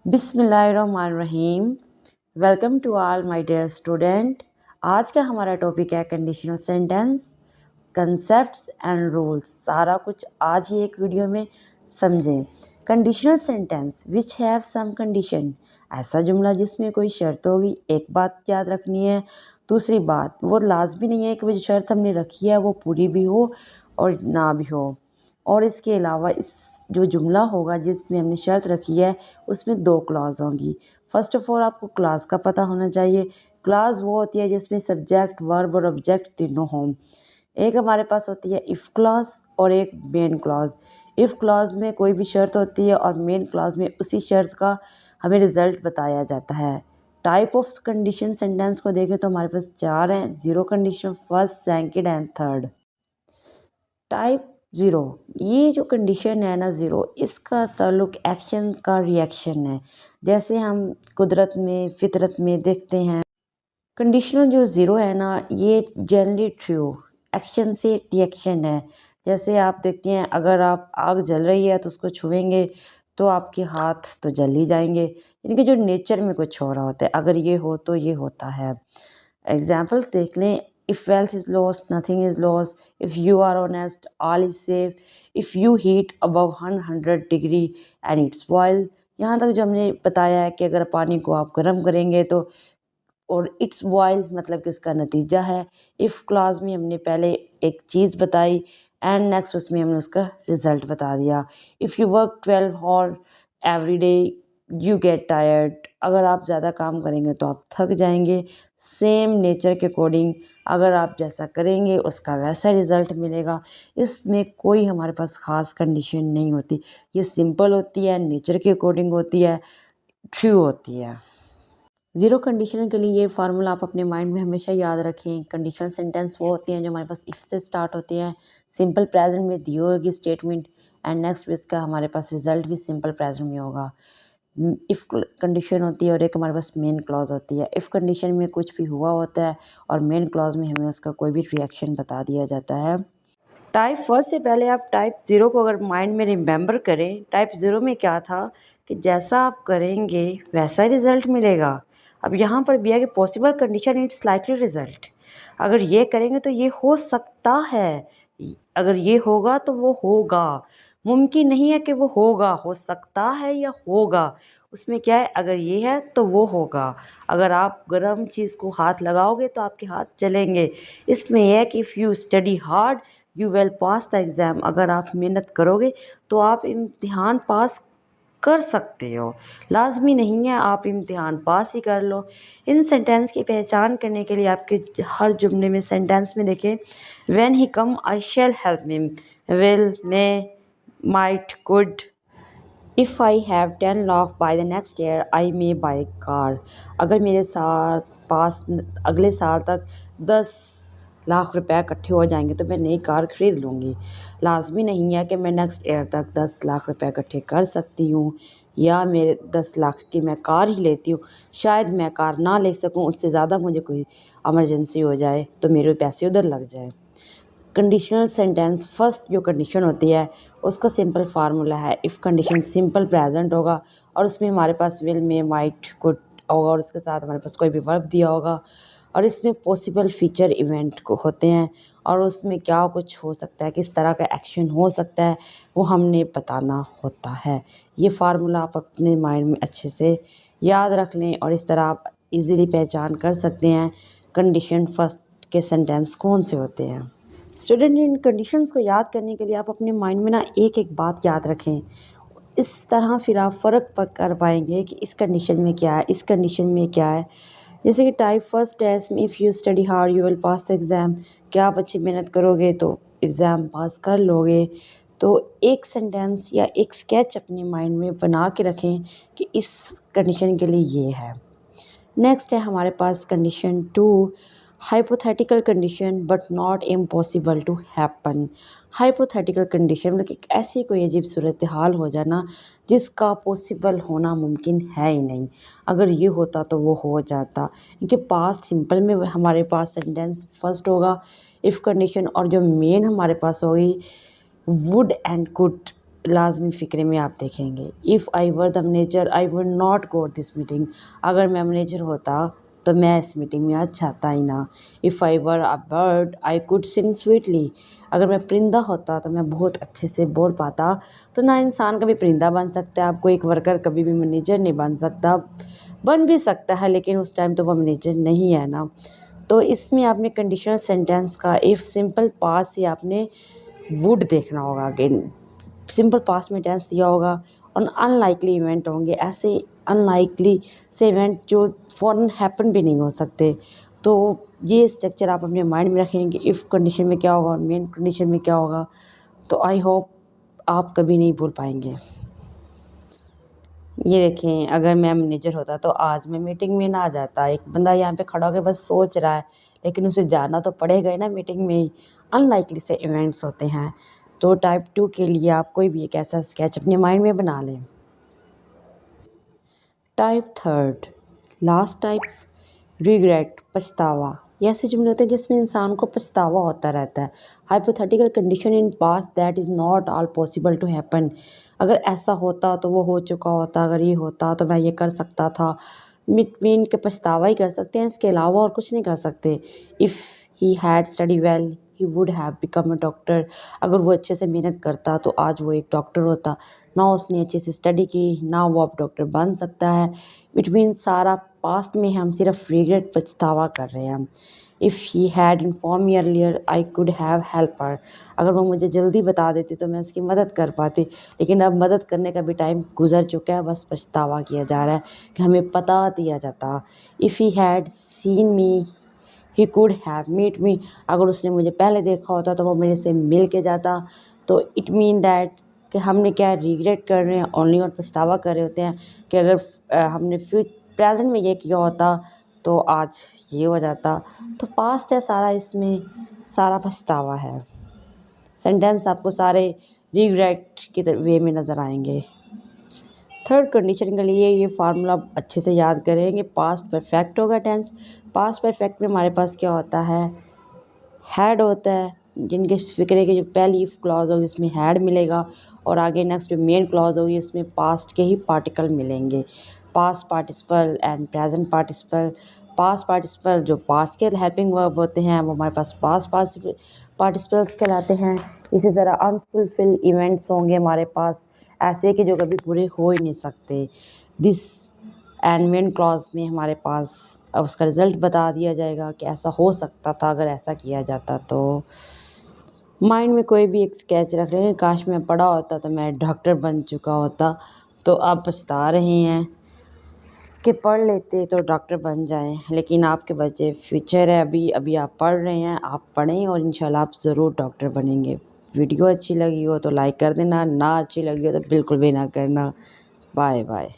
बिस्मिल्लाहिर्रहमानिर्रहीम। Welcome to all my dear student. आज का हमारा टॉपिक है conditional sentence, concepts and rules. सारा कुछ आज ही एक वीडियो में समझें। Conditional sentence which have some condition, ऐसा जुमला जिसमें कोई शर्त होगी। एक बात याद रखनी है। दूसरी बात, वो लाजमी नहीं है कि वो जो शर्त हमने रखी है वो पूरी भी हो और ना भी हो। और इसके अलावा इस जो जुमला होगा जिसमें हमने शर्त रखी है उसमें दो क्लॉज होंगी। फर्स्ट ऑफ ऑल आपको क्लॉज का पता होना चाहिए। क्लॉज वो होती है जिसमें सब्जेक्ट, वर्ब और ऑब्जेक्ट तीनों हों। एक हमारे पास होती है इफ़ क्लॉज और एक मेन क्लॉज। इफ़ क्लॉज में कोई भी शर्त होती है और मेन क्लॉज में उसी शर्त का हमें रिजल्ट बताया जाता है। टाइप ऑफ कंडीशन सेंटेंस को देखें तो हमारे पास चार हैं: zero condition, first, second and third. Type zero, ये जो कंडीशन है ना ज़ीरो, इसका ताल्लुक एक्शन का रिएक्शन है। जैसे हम कुदरत में, फितरत में देखते हैं, कंडीशनल जो ज़ीरो है ना ये जनरली ट्रू एक्शन से रिएक्शन है। जैसे आप देखते हैं, अगर आप आग जल रही है तो उसको छुएंगे तो आपके हाथ तो जल ही जाएंगे। इनके जो नेचर में कुछ हो रहा होता है, अगर ये हो तो ये होता है। एग्जाम्पल्स देख लें। If wealth is loss nothing is loss, if you are honest all is safe, if you heat above 100 degree and its boil. यहाँ तक जो हमने बताया है कि अगर पानी को आप गर्म करेंगे तो, और इट्स बॉयल मतलब कि उसका नतीजा है। इफ़ क्लास में हमने पहले एक चीज़ बताई एंड नेक्स्ट उसमें हमने उसका रिजल्ट बता दिया। If you work 12 hour every day you get tired, अगर आप ज़्यादा काम करेंगे तो आप थक जाएंगे। सेम नेचर के अकॉर्डिंग अगर आप जैसा करेंगे उसका वैसा रिज़ल्ट मिलेगा। इसमें कोई हमारे पास ख़ास कंडीशन नहीं होती। ये सिंपल होती है, नेचर के अकॉर्डिंग होती है, ट्रू होती है। ज़ीरो कंडीशनल के लिए ये फार्मूला आप अपने माइंड में हमेशा याद रखें। कंडीशनल सेंटेंस वो होती हैं जो हमारे पास इफ़ से स्टार्ट होती हैं। सिंपल प्रेजेंट में दी होगी स्टेटमेंट एंड नेक्स्ट इसका हमारे पास रिजल्ट भी सिंपल प्रेजेंट में होगा। इफ़ कंडीशन होती है और एक हमारे पास मेन क्लॉज होती है। इफ़ कंडीशन में कुछ भी हुआ होता है और मेन क्लॉज में हमें उसका कोई भी रिएक्शन बता दिया जाता है। टाइप फर्स्ट से पहले आप टाइप ज़ीरो को अगर माइंड में रिमेंबर करें, टाइप ज़ीरो में क्या था कि जैसा आप करेंगे वैसा रिज़ल्ट मिलेगा। अब यहाँ पर भी है कि possible condition it's likely result, अगर ये करेंगे तो ये हो सकता है, अगर ये होगा तो वो होगा। मुमकिन नहीं है कि वो होगा, हो सकता है या होगा। उसमें क्या है, अगर ये है तो वो होगा। अगर आप गर्म चीज़ को हाथ लगाओगे तो आपके हाथ जलेंगे। इसमें यह है कि if you study hard you will pass the exam, अगर आप मेहनत करोगे तो आप इम्तिहान पास कर सकते हो। लाजमी नहीं है आप इम्तिहान पास ही कर लो। इन सेंटेंस की पहचान करने के लिए आपके हर जुमले में सेंटेंस में देखें, when he come I shell help him, will, may, might, could. If I have 10 lakh by the next year I may by car, अगर मेरे साथ पास अगले साल तक 10 लाख रुपए इकट्ठे हो जाएंगे तो मैं नई कार खरीद लूँगी। लाजमी नहीं है कि मैं नेक्स्ट ईयर तक 10 लाख रुपए इकट्ठे कर सकती हूँ या मेरे 10 लाख की मैं कार ही लेती हूँ। शायद मैं कार ना ले सकूँ, उससे ज़्यादा मुझे कोई इमरजेंसी हो जाए तो मेरे पैसे उधर लग जाए। कंडीशनल सेंटेंस फर्स्ट जो कंडीशन होती है उसका सिंपल फार्मूला है, इफ़ कंडीशन सिंपल प्रेजेंट होगा और उसमें हमारे पास विल, मे, माइट, कुड होगा और उसके साथ हमारे पास कोई भी वर्ब दिया होगा और इसमें पॉसिबल फ्यूचर इवेंट को होते हैं और उसमें क्या कुछ हो सकता है, किस तरह का एक्शन हो सकता है, वो हमने बताना होता है। ये फार्मूला आप अपने माइंड में अच्छे से याद रख लें और इस तरह आप इजीली पहचान कर सकते हैं कंडीशन फर्स्ट के सेंटेंस कौन से होते हैं। स्टूडेंट, इन कंडीशंस को याद करने के लिए आप अपने माइंड में ना एक एक बात याद रखें। इस तरह फिर आप फ़र्क कर पाएंगे कि इस कंडीशन में क्या है, इस कंडीशन में क्या है। जैसे कि टाइप फर्स्ट टेस्ट में if you study hard you will pass the exam, क्या आप अच्छी मेहनत करोगे तो एग्ज़ाम पास कर लोगे। तो एक सेंटेंस या एक स्केच अपने माइंड में बना के रखें कि इस कंडीशन के लिए ये है। नेक्स्ट है हमारे पास condition two, hypothetical condition but not impossible to happen. Hypothetical condition मतलब कि ऐसी कोई अजीब सूरत हाल हो जाना जिसका पॉसिबल होना मुमकिन है ही नहीं, अगर ये होता तो वो हो जाता। इनके पास सिंपल में हमारे पास सेंटेंस फर्स्ट होगा इफ़ कंडीशन और जो मेन हमारे पास होगी वुड एंड कुड। लाजमी फ़िक्रे में आप देखेंगे। If I were the manager I would not go this meeting. अगर मैं मैनेजर होता तो मैं इस मीटिंग में आज जाता ही ना। If I were a bird I could sing sweetly. अगर मैं परिंदा होता तो मैं बहुत अच्छे से बोल पाता। तो ना इंसान कभी परिंदा बन सकता है, आपको एक वर्कर कभी भी मैनेजर नहीं बन सकता। बन भी सकता है लेकिन उस टाइम तो वो मैनेजर नहीं है ना। तो इसमें आपने कंडीशनल सेंटेंस का इफ़ सिंपल पास्ट से आपने वुड देखना होगा। अगेन सिंपल पास्ट में टेंस दिया होगा और अनलाइकली इवेंट होंगे, ऐसे अनलाइकली से इवेंट जो फ़ौरन हैपन भी नहीं हो सकते। तो ये स्ट्रक्चर आप अपने माइंड में रखेंगे, इफ़ कंडीशन में क्या होगा और मेन कंडीशन में क्या होगा। तो आई होप आप कभी नहीं भूल पाएंगे। ये देखें, अगर मैं मैनेजर होता तो आज मैं मीटिंग में ना जाता। एक बंदा यहाँ पे खड़ा होकर बस सोच रहा है लेकिन उसे जाना तो पड़ेगा ही ना मीटिंग में ही। अनलाइकली से इवेंट्स होते हैं। तो टाइप 2 के लिए आप कोई भी एक ऐसा स्केच अपने माइंड में बना लें। टाइप 3 लास्ट टाइप रिग्रेट पछतावा। ये ऐसे जुमले होते हैं जिसमें इंसान को पछतावा होता रहता है। Hypothetical condition in past that is not all possible to happen. अगर ऐसा होता तो वो हो चुका होता, अगर ये होता तो मैं ये कर सकता था। मीन के पछतावा ही कर सकते हैं, इसके अलावा और कुछ नहीं कर सकते। If he had study well he would have become a doctor. अगर वो अच्छे से मेहनत करता तो आज वो एक डॉक्टर होता। ना उसने अच्छे से स्टडी की, ना वो अब डॉक्टर बन सकता है। इट मीन सारा पास्ट में हम सिर्फ रिग्रेट पछतावा कर रहे हैं। If he had inform me earlier I could have help her. अगर वो मुझे जल्दी बता देती तो मैं उसकी मदद कर पाती। लेकिन अब मदद करने का भी टाइम गुजर चुका है, बस पछतावा किया जा रहा है कि हमें पता दिया जाता। If he had seen me he could have meet me. अगर उसने मुझे पहले देखा होता तो वो मेरे से मिल के जाता। तो इट मीन दैट कि हमने क्या रिग्रेट कर रहे हैं ओनली और पछतावा कर रहे होते हैं कि अगर हमने प्रेजेंट में ये किया होता तो आज ये हो जाता। तो पास्ट है सारा, इसमें सारा पछतावा है। सेंटेंस आपको सारे रिग्रेट के वे में नज़र आएंगे। थर्ड कंडीशन के लिए ये फार्मूला अच्छे से याद करेंगे। पास्ट परफेक्ट होगा टेंस। पास्ट परफेक्ट में हमारे पास क्या होता है, हैड होता है। जिनके फिक्रे की जो पहली इफ क्लॉज होगी इसमें हैड मिलेगा और आगे नेक्स्ट जो मेन क्लॉज होगी इसमें पास्ट के ही पार्टिकल मिलेंगे। Past participle and present participle. Past participle जो पास्ट के हेल्पिंग वर्ब होते हैं वो हमारे पास पास्ट पार्टिसिपल्स कहलाते हैं। इसी तरह अनफुलफिल इवेंट्स होंगे हमारे पास, ऐसे कि जो कभी पूरे हो ही नहीं सकते। दिस एंड मेन क्लॉज में हमारे पास उसका रिज़ल्ट बता दिया जाएगा कि ऐसा हो सकता था अगर ऐसा किया जाता तो। माइंड में कोई भी एक स्केच रख लें, काश मैं पढ़ा होता तो मैं डॉक्टर बन चुका होता। तो आप पछता रहे हैं कि पढ़ लेते तो डॉक्टर बन जाएं, लेकिन आपके बच्चे फ्यूचर है, अभी अभी आप पढ़ रहे हैं, आप पढ़ें और इंशाल्लाह आप ज़रूर डॉक्टर बनेंगे। वीडियो अच्छी लगी हो तो लाइक कर देना, ना अच्छी लगी हो तो बिल्कुल भी ना करना। Bye bye.